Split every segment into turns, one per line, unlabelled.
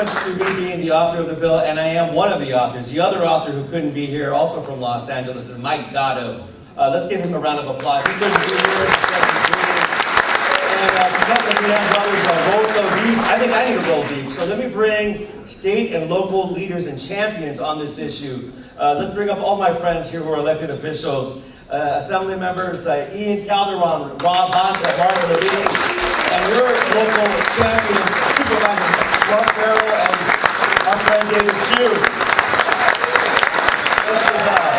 much to me being the author of the bill, and I am one of the authors. The other author who couldn't be here, also from Los Angeles, is Mike Gatto. Let's give him a round of applause. He couldn't be here. And because of Leon Brothers roll so deep, I think I need to roll deep. So let me bring state and local leaders and champions on this issue. Let's bring up all my friends here who are elected officials. Assembly members Ian Calderon, Rob Bonta, Mark Levine, and your local champions, Supervisor Mark Farrell and our friend David Chu. Let's give a round of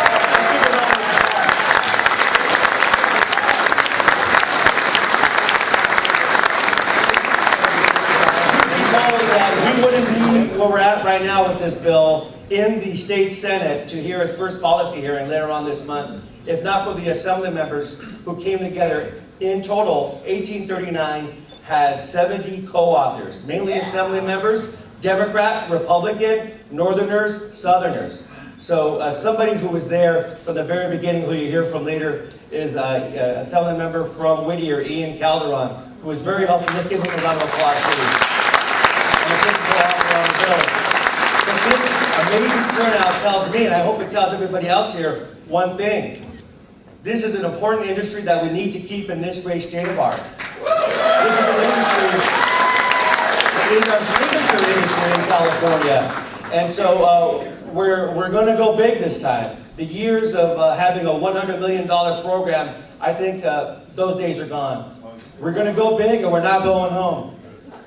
applause. We wouldn't be where we're at right now with this bill in the state Senate to hear its first policy hearing later on this month, if not for the assembly members who came together. In total, 1839 has 70 co-authors, mainly assembly members, Democrat, Republican, Northerners, Southerners. So somebody who was there from the very beginning, who you hear from later, is assembly member from Whittier, Ian Calderon, who was very helpful. Let's give him a round of applause, please. And the principal author on the bill. But this amazing turnout tells me, and I hope it tells everybody else here, one thing. This is an important industry that we need to keep in this great state of ours. This is an industry that is our signature industry in California. And so we're going to go big this time. The years of having a $100 million program, I think those days are gone. We're going to go big and we're not going home.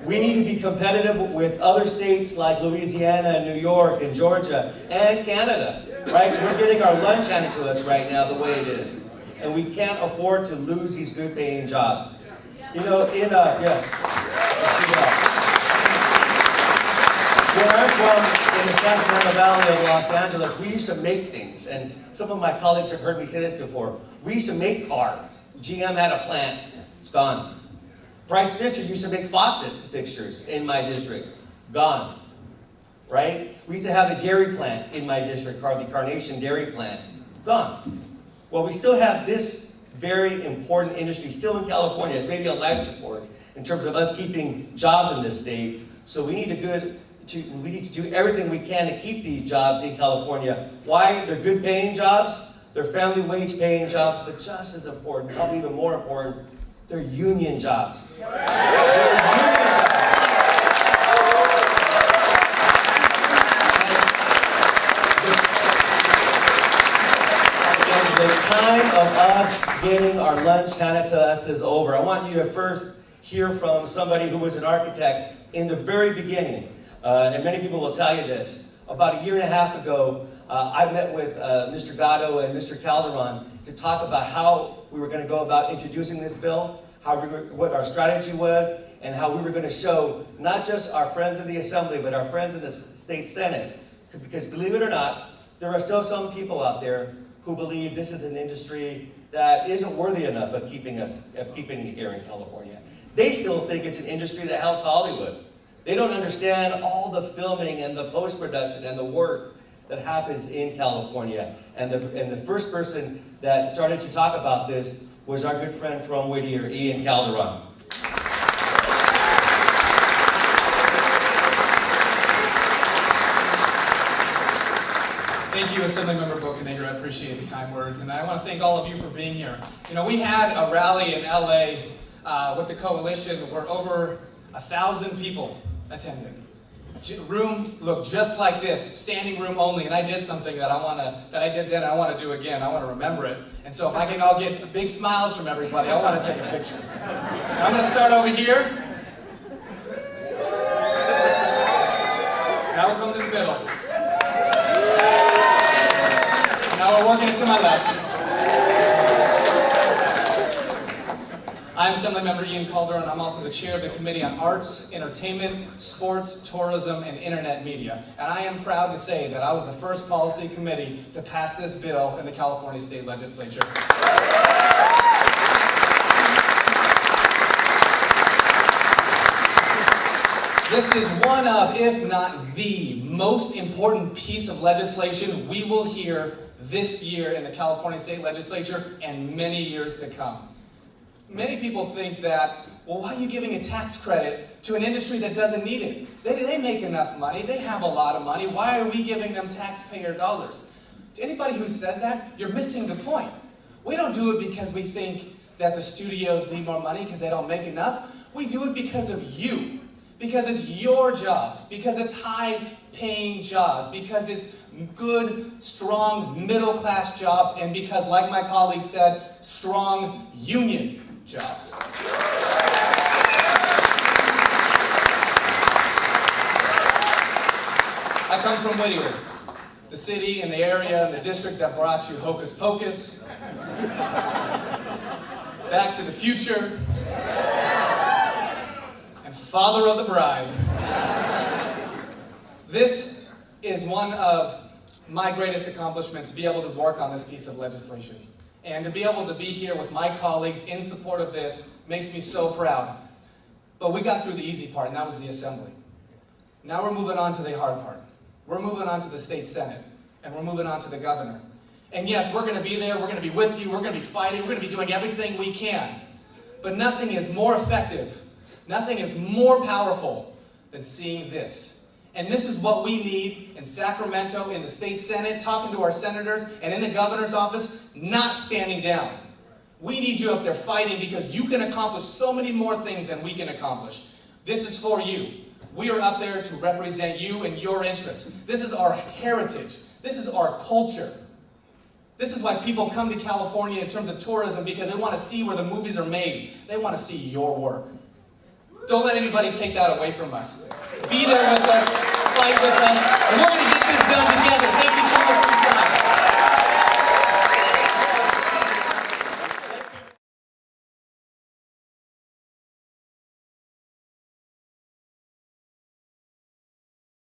We need to be competitive with other states like Louisiana and New York and Georgia and Canada, right? We're getting our lunch handed to us right now the way it is. And we can't afford to lose these good paying jobs. You know, yes. Where I'm from, in the Santa Clara Valley of Los Angeles, we used to make things. And some of my colleagues have heard me say this before. We used to make cars. GM had a plant. It's gone. Price District used to make faucet fixtures in my district. Gone. Right? We used to have a dairy plant in my district called the Carnation Dairy Plant. Gone. Well, we still have this very important industry still in California. It's maybe a life support in terms of us keeping jobs in this state. So we need to do everything we can to keep these jobs in California. Why? They're good paying jobs. They're family wage paying jobs. But just as important, probably even more important, they're union jobs. They're union jobs. The time of us getting our lunch handed to us is over. I want you to first hear from somebody who was an architect in the very beginning. And many people will tell you this. About a year and a half ago, I met with Mr. Gatto and Mr. Calderon to talk about how we were going to go about introducing this bill, what our strategy was, and how we were going to show not just our friends in the Assembly, but our friends in the State Senate. Because believe it or not, there are still some people out there who believe this is an industry that isn't worthy enough of keeping it here in California. They still think it's an industry that helps Hollywood. They don't understand all the filming and the post-production and the work that happens in California. And the first person that started to talk about this was our good friend from Whittier, Ian Calderon.
Thank you, Assemblymember Bocanegra. I appreciate the kind words, and I want to thank all of you for being here. You know, we had a rally in LA with the coalition where over 1,000 people attended. The room looked just like this, standing room only, and I did something that I did then. I want to do again. I want to remember it. And so if I can all get big smiles from everybody, I want to take a picture. I'm going to start over here. Now we'll come to the middle. Now we're working it to my left. I'm Assemblymember Ian Calderon. I'm also the chair of the Committee on Arts, Entertainment, Sports, Tourism, and Internet Media. And I am proud to say that I was the first policy committee to pass this bill in the California State Legislature. This is one of, if not the most important piece of legislation we will hear this year in the California State Legislature and many years to come. Many people think that Well, why are you giving a tax credit to an industry that doesn't need it? They make enough money. They have a lot of money. Why are we giving them taxpayer dollars? To anybody who says that, you're missing the point. We don't do it because we think that the studios need more money because they don't make enough. We do it because of you. Because it's your jobs. Because it's high-paying jobs. Because it's good, strong, middle-class jobs. And because, like my colleague said, strong union jobs. I come from Whittier, the city and the area and the district that brought you Hocus Pocus, Back to the Future, and Father of the Bride. This is one of my greatest accomplishments, to be able to work on this piece of legislation. And to be able to be here with my colleagues in support of this makes me so proud. But we got through the easy part, and that was the assembly. Now we're moving on to the hard part. We're moving on to the state senate, and we're moving on to the governor. And yes, we're going to be there, we're going to be with you, we're going to be fighting, we're going to be doing everything we can. But nothing is more effective, nothing is more powerful than seeing this. And this is what we need in Sacramento, in the state senate, talking to our senators, and in the governor's office, not standing down. We need you up there fighting because you can accomplish so many more things than we can accomplish. This is for you. We are up there to represent you and your interests. This is our heritage. This is our culture. This is why people come to California in terms of tourism, because they want to see where the movies are made. They want to see your work. Don't let anybody take that away from us. Be there with us, fight with us, and we're going to get this done.